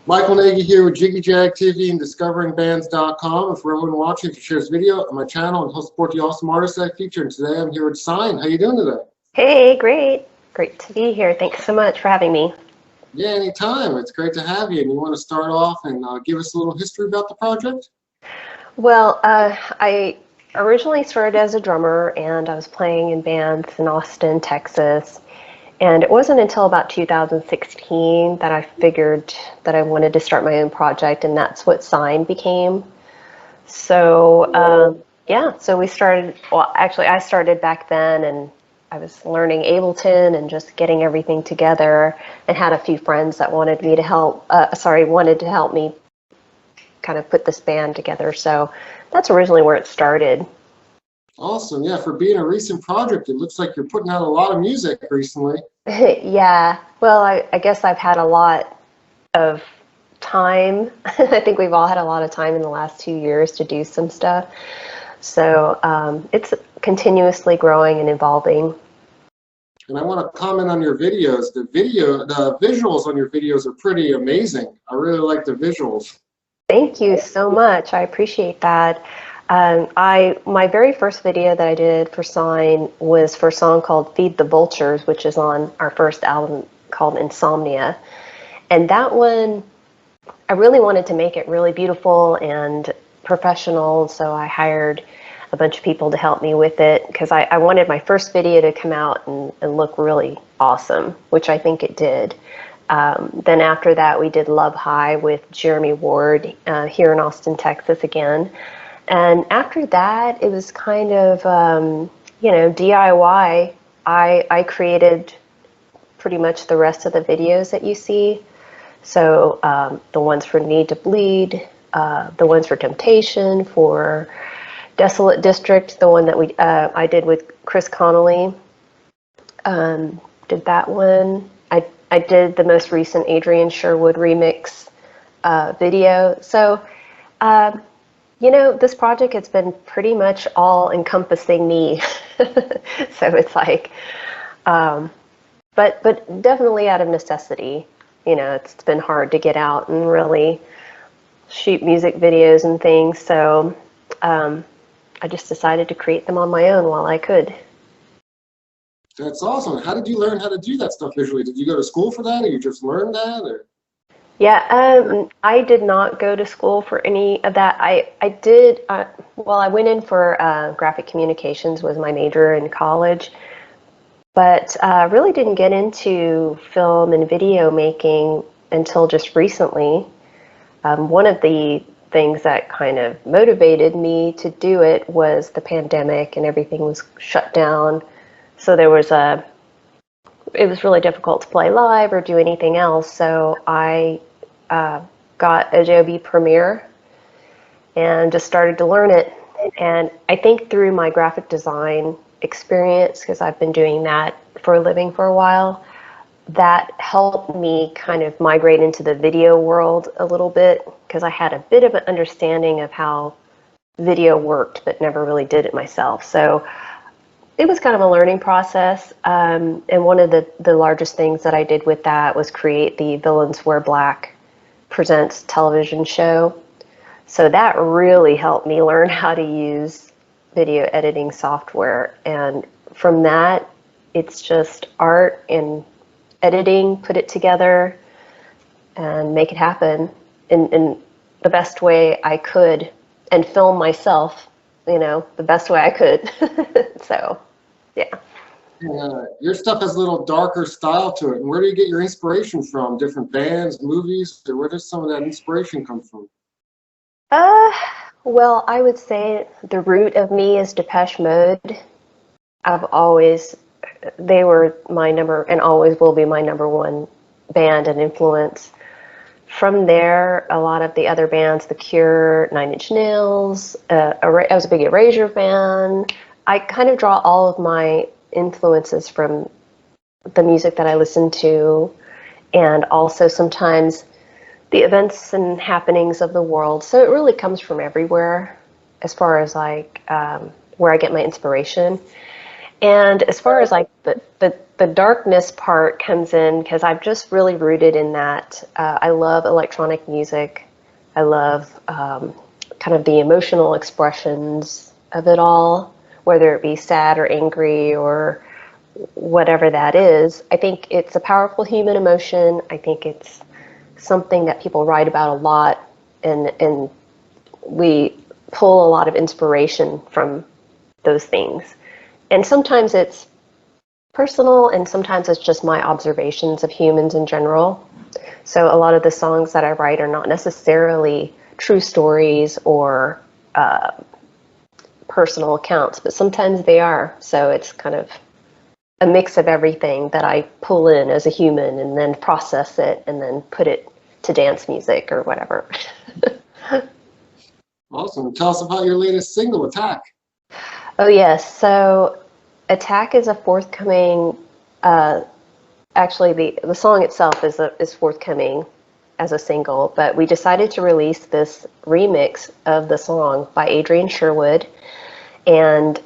Michael Nagy here with Jiggy Jag TV and Discoveringbands.com. And for everyone watching, to share this video on my channel and help support the awesome artists I feature. And today I'm here with SINE. How you doing today? Hey, great. Great to be here. Thanks so much for having me. Yeah, anytime. It's great to have you. And you want to start off and give us a little history about the project? Well, I originally started as a drummer, and I was playing in bands in Austin, Texas. And it wasn't until about 2016 that I figured that I wanted to start my own project, and that's what SINE became. So, yeah, so we started, well, actually, I started back then, and I was learning Ableton and just getting everything together, and had a few friends that wanted me to help, wanted to help me kind of put this band together. So that's originally where it started. Awesome. Yeah, for being a recent project, it looks like you're putting out a lot of music recently. Yeah, well, I guess I've had a lot of time. I think we've all had a lot of time in the last 2 years to do some stuff. So it's continuously growing and evolving. And I want to comment on your videos. The visuals on your videos are pretty amazing. I really like the visuals. Thank you so much. I appreciate that. My very first video that I did for SINE was for a song called Feed the Vultures, which is on our first album called Insomnia. And that one, I really wanted to make it really beautiful and professional, so I hired a bunch of people to help me with it, because I wanted my first video to come out and look really awesome, which I think it did. Then after that, we did Love High with Jeremy Ward here in Austin, Texas again. And after that, it was kind of, DIY. I created pretty much the rest of the videos that you see. So the ones for Need to Bleed, the ones for Temptation, for Desolate District, the one that I did with Chris Connolly, did that one. I did the most recent Adrian Sherwood remix video. So, this project has been pretty much all encompassing me. So it's like, but definitely out of necessity. It's been hard to get out and really shoot music videos and things. So I just decided to create them on my own while I could. That's awesome. How did you learn how to do that stuff visually? Did you go to school for that, or you just learned that? Or? Yeah, I did not go to school for any of that. I did, I went in for graphic communications was my major in college, but really didn't get into film and video making until just recently. One of the things that kind of motivated me to do it was the pandemic, and everything was shut down. So it was really difficult to play live or do anything else. So I got Adobe Premiere and just started to learn it. And I think through my graphic design experience, because I've been doing that for a living for a while, that helped me kind of migrate into the video world a little bit, because I had a bit of an understanding of how video worked, but never really did it myself. So it was kind of a learning process, and one of the largest things that I did with that was create the Villains Wear Black Presents television show. So that really helped me learn how to use video editing software, and from that, it's just art and editing, put it together, and make it happen in the best way I could, and film myself the best way I could. So, yeah. Your stuff has a little darker style to it. And where do you get your inspiration from? Different bands, movies? Or where does some of that inspiration come from? Well, I would say the root of me is Depeche Mode. They were my and always will be my #1 band and influence. From there, a lot of the other bands, The Cure, Nine Inch Nails, I was a big Erasure fan. I kind of draw all of my influences from the music that I listen to, and also sometimes the events and happenings of the world. So it really comes from everywhere as far as like where I get my inspiration. And as far as like the the darkness part comes in because I'm just really rooted in that. I love electronic music. I love kind of the emotional expressions of it all, whether it be sad or angry or whatever that is. I think it's a powerful human emotion. I think it's something that people write about a lot, and we pull a lot of inspiration from those things. And sometimes it's personal, and sometimes it's just my observations of humans in general. So a lot of the songs that I write are not necessarily true stories or personal accounts, but sometimes they are. So it's kind of a mix of everything that I pull in as a human and then process it and then put it to dance music or whatever. Awesome. Tell us about your latest single, Attack. Oh, yes. So Attack is a forthcoming, actually the song itself is forthcoming as a single, but we decided to release this remix of the song by Adrian Sherwood. And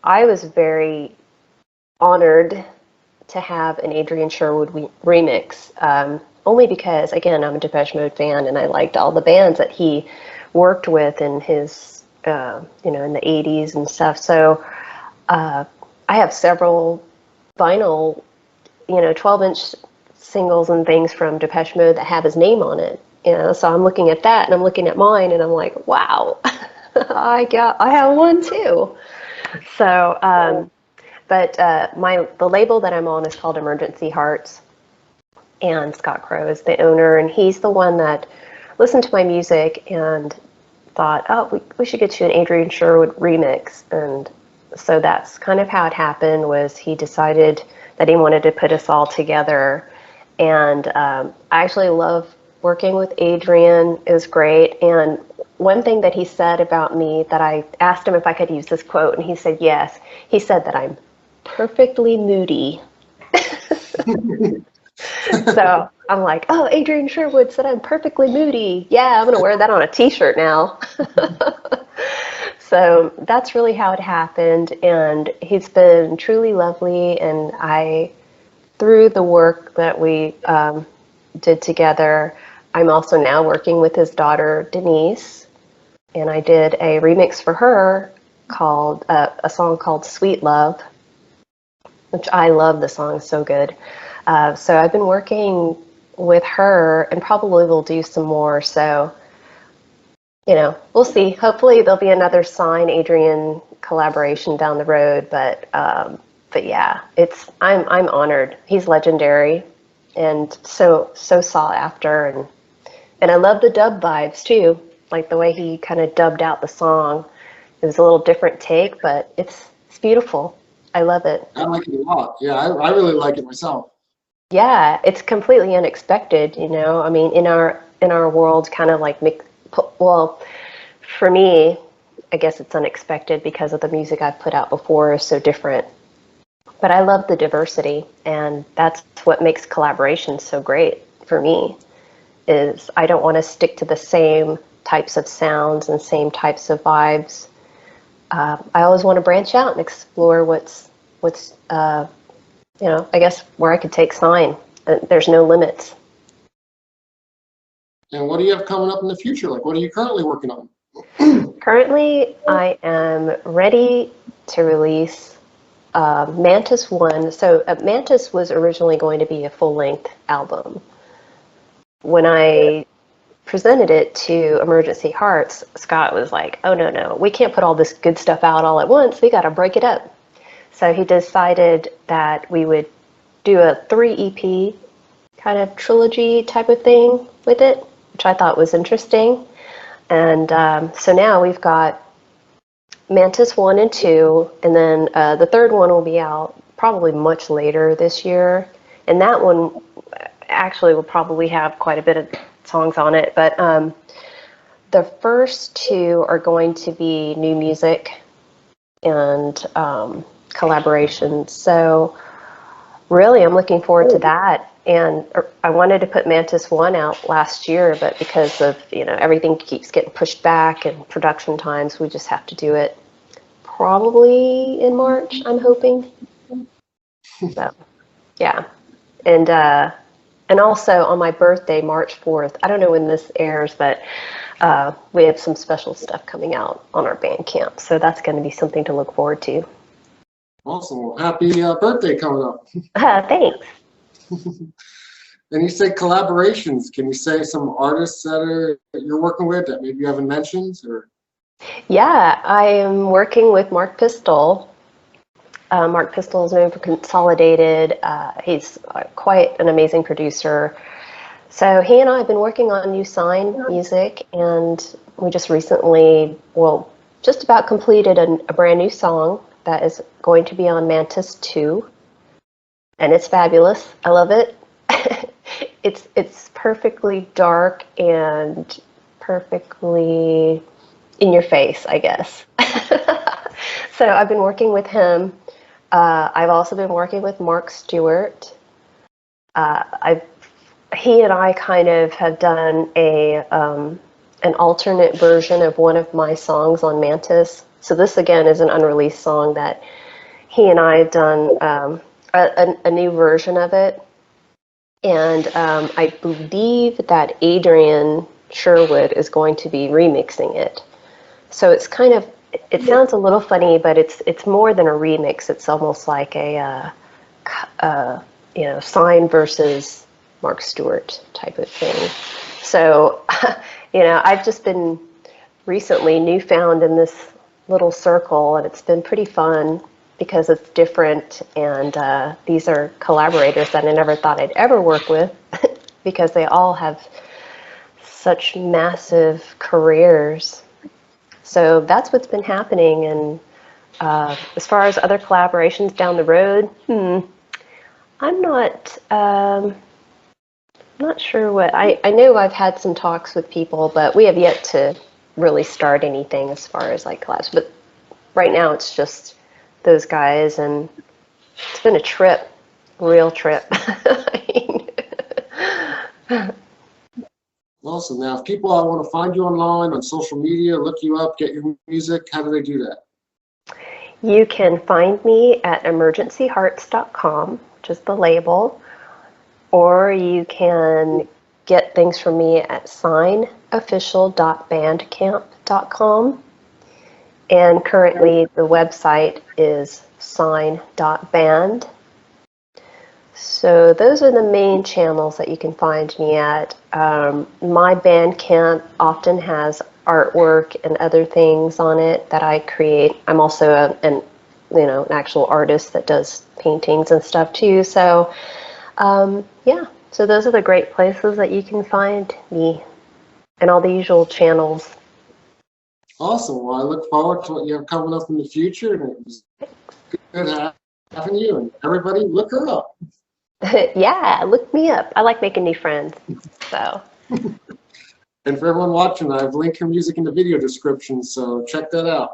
I was very honored to have an Adrian Sherwood remix, only because, again, I'm a Depeche Mode fan, and I liked all the bands that he worked with in his, in the 80s and stuff. So I have several vinyl, 12-inch singles and things from Depeche Mode that have his name on it. So I'm looking at that, and I'm looking at mine, and I'm like, wow, I have one too. So, but the label that I'm on is called Emergency Hearts, and Scott Crow is the owner, and he's the one that listened to my music and thought, oh, we should get you an Adrian Sherwood remix. And so that's kind of how it happened. Was he decided that he wanted to put us all together, and I actually love working with Adrian. It was great. And one thing that he said about me, that I asked him if I could use this quote, and he said yes. He said that I'm perfectly moody. So I'm like, oh, Adrian Sherwood said I'm perfectly moody. Yeah, I'm going to wear that on a t-shirt now. So that's really how it happened. And he's been truly lovely. And through the work that we did together, I'm also now working with his daughter, Denise. And I did a remix for her called a song called Sweet Love, which I love. The song is so good. So I've been working with her, and probably we'll do some more. So, we'll see. Hopefully there'll be another SINE Adrian collaboration down the road. But yeah, I'm honored. He's legendary and so sought after, and I love the dub vibes too. Like the way he kind of dubbed out the song. It was a little different take, but it's beautiful. I love it. I like it a lot. Yeah, I really like it myself. Yeah, it's completely unexpected, I mean, in our world, kind of like, well, for me, I guess it's unexpected because of the music I've put out before is so different. But I love the diversity, and that's what makes collaboration so great for me, is I don't want to stick to the same types of sounds and same types of vibes. I always want to branch out and explore what's I guess where I could take SINE. There's no limits. And what do you have coming up in the future? Like, what are you currently working on? Currently, I am ready to release Mantis 1. So Mantis was originally going to be a full-length album. When I presented it to Emergency Hearts, Scott was like, oh, no, we can't put all this good stuff out all at once. We got to break it up. So he decided that we would do a 3 EP kind of trilogy type of thing with it, which I thought was interesting. And so now we've got Mantis 1 and 2, and then the third one will be out probably much later this year. And that one actually will probably have quite a bit of songs on it. But the first two are going to be new music and collaboration. So really, I'm looking forward to that. And I wanted to put Mantis 1 out last year, but because of, everything keeps getting pushed back and production times, we just have to do it probably in March, I'm hoping. So, yeah. And also on my birthday, March 4th, I don't know when this airs, but we have some special stuff coming out on our Bandcamp. So that's going to be something to look forward to. Awesome. Well, happy birthday coming up. Thanks. And you say collaborations. Can you say some artists that you're working with that maybe you haven't mentioned? Or? Yeah, I am working with Mark Pistol. Mark Pistol is known for Consolidated. He's quite an amazing producer. So he and I have been working on new SINE music, and we just recently, well, just about completed a brand new song that is going to be on Mantis 2, and it's fabulous. I love it. It's perfectly dark and perfectly in your face, I guess. So I've been working with him. I've also been working with Mark Stewart. He and I kind of have done an alternate version of one of my songs on Mantis. So this again is an unreleased song that he and I have done a new version of it. And I believe that Adrian Sherwood is going to be remixing it. So it's kind of, it sounds a little funny, but it's more than a remix. It's almost like a SINE versus Mark Stewart type of thing. So, I've just been recently newfound in this little circle, and it's been pretty fun because it's different, and these are collaborators that I never thought I'd ever work with because they all have such massive careers. So that's what's been happening. And as far as other collaborations down the road, I'm not sure what. I know I've had some talks with people, but we have yet to really start anything as far as like collabs. But right now it's just those guys, and it's been a trip, real trip. Awesome. Now, if people want to find you online on social media, look you up, get your music, how do they do that? You can find me at emergencyhearts.com, which is the label, or you can get things from me at sineofficial.bandcamp.com. And currently the website is sine.band. So those are the main channels that you can find me at. My Bandcamp often has artwork and other things on it that I create. I'm also an actual artist that does paintings and stuff too. So so those are the great places that you can find me, and all the usual channels. Awesome. Well, I look forward to what you have coming up in the future, and it was good having you. And everybody, look her up. Yeah, look me up. I like making new friends. So. And for everyone watching, I've linked her music in the video description, so check that out.